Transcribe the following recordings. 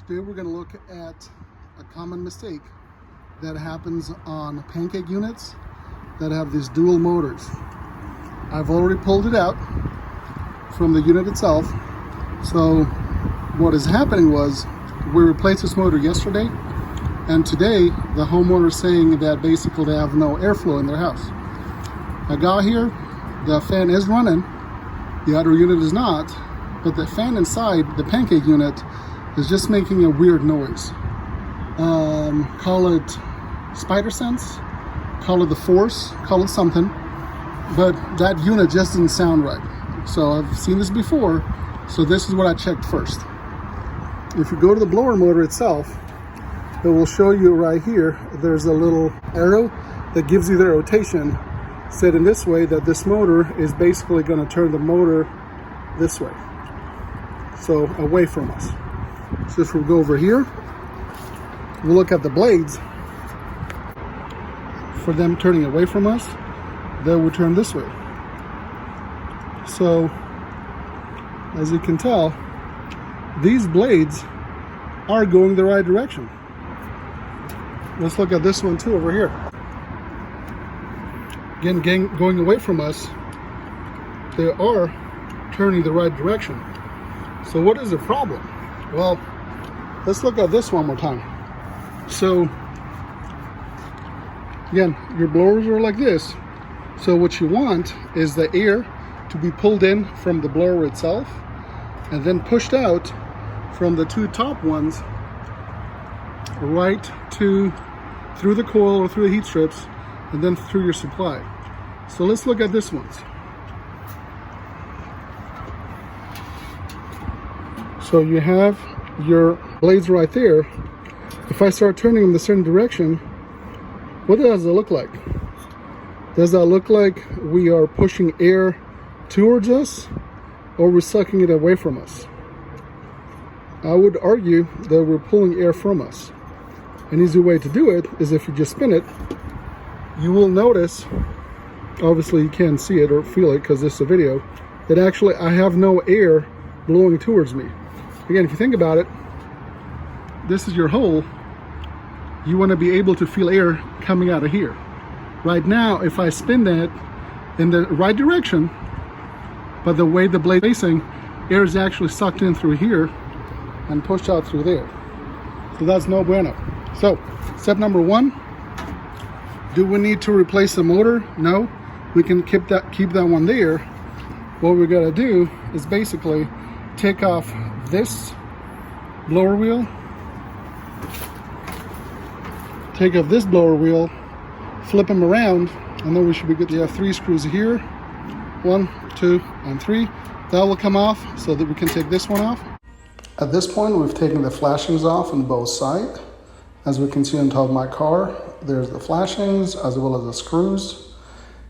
Today we're going to look at a common mistake that happens on pancake units that have these dual motors. I've already pulled it out from the unit itself. So what is happening was we replaced this motor yesterday, and today the homeowner is saying that basically they have no airflow in their house. I got here, the fan is running, the other unit is not, but the fan inside the pancake unit is just making a weird noise. Call it spider sense, call it the force, call it something, but that unit just didn't sound right. So I've seen this before, so this is what I checked first. If you go to the blower motor itself, it will show you right here, there's a little arrow that gives you the rotation set in this way, that this motor is basically going to turn the motor this way, so away from us. So if we go over here, we'll look at the blades. For them turning away from us, they will turn this way. So as you can tell, these blades are going the right direction. Let's look at this one too over here. Again, going away from us, they are turning the right direction. So what is the problem? Well, let's look at this one more time. So again, your blowers are like this. So what you want is the air to be pulled in from the blower itself and then pushed out from the two top ones right through the coil or through the heat strips and then through your supply. So let's look at this one. So you have your blades right there. If I start turning them in a certain direction, what does it look like? Does that look like we are pushing air towards us, or we're sucking it away from us? I would argue that we're pulling air from us. An easy way to do it is if you just spin it, you will notice, obviously you can't see it or feel it because this is a video, that actually I have no air blowing towards me. Again, if you think about it, this is your hole. You want to be able to feel air coming out of here. Right now, if I spin that in the right direction, but the way the blade is facing, air is actually sucked in through here and pushed out through there. So that's no bueno. So step number one, do we need to replace the motor? No, we can keep that one there. What we're gonna do is basically take off this blower wheel, take off this blower wheel, flip them around, and then we should be good. You have 3 screws here, 1, 2, and 3. That will come off so that we can take this one off. At this point, we've taken the flashings off on both sides. As we can see on top of my car, there's the flashings as well as the screws.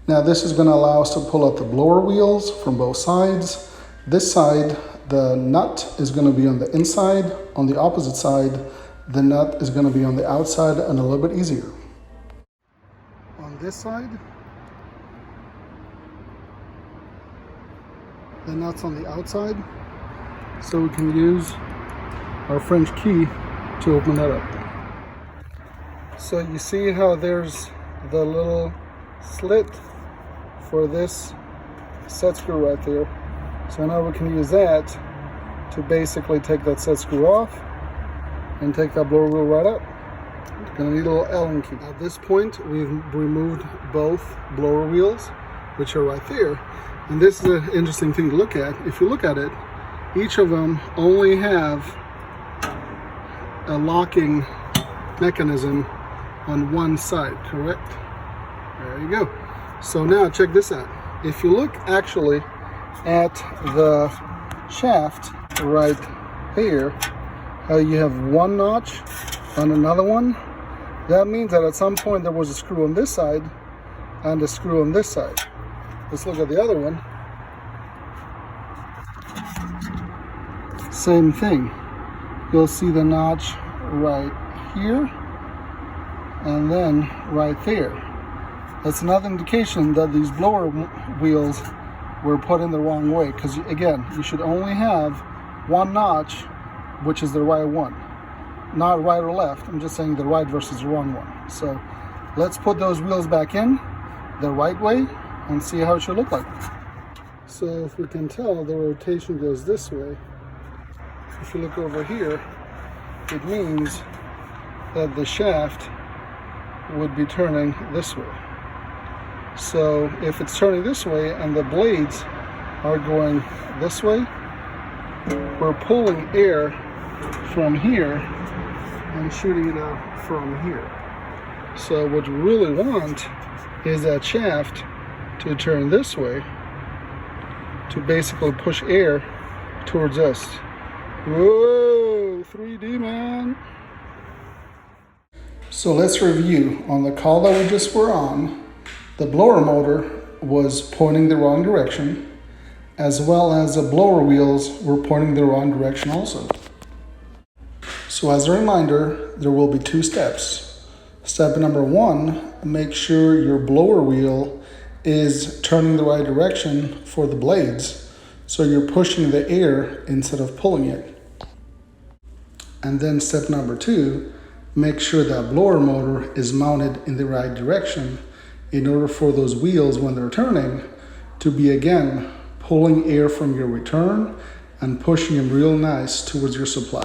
Now this is going to allow us to pull out the blower wheels from both sides. This side, the nut is going to be on the inside. On the opposite side, the nut is going to be on the outside and a little bit easier. On this side, the nut's on the outside, so we can use our French key to open that up. So you see how there's the little slit for this set screw right there. So now we can use that to basically take that set screw off and take that blower wheel right out. It's gonna need a little Allen key. At this point, we've removed both blower wheels, which are right there. And this is an interesting thing to look at. If you look at it, each of them only have a locking mechanism on one side, correct? There you go. So now check this out. If you look actually at the shaft right here, how you have one notch on another one, that means that at some point there was a screw on this side and a screw on this side. Let's look at the other one. Same thing. You'll see the notch right here and then right there. That's another indication that these blower wheels were put in the wrong way, because again, you should only have one notch, which is the right one. not right or left. I'm just saying the right versus the wrong one. So let's put those wheels back in the right way and see how it should look like. So if we can tell, the rotation goes this way. If you look over here, it means that the shaft would be turning this way. So if it's turning this way and the blades are going this way, we're pulling air from here and shooting it out from here. So what we really want is that shaft to turn this way to basically push air towards us. Whoa, 3D, man. So let's review. On the call that we just were on, the blower motor was pointing the wrong direction, as well as the blower wheels were pointing the wrong direction also. So as a reminder, there will be 2 steps. Step number 1, make sure your blower wheel is turning the right direction for the blades, so you're pushing the air instead of pulling it. And then step number 2, make sure that blower motor is mounted in the right direction in order for those wheels, when they're turning, to be again pulling air from your return and pushing them real nice towards your supply.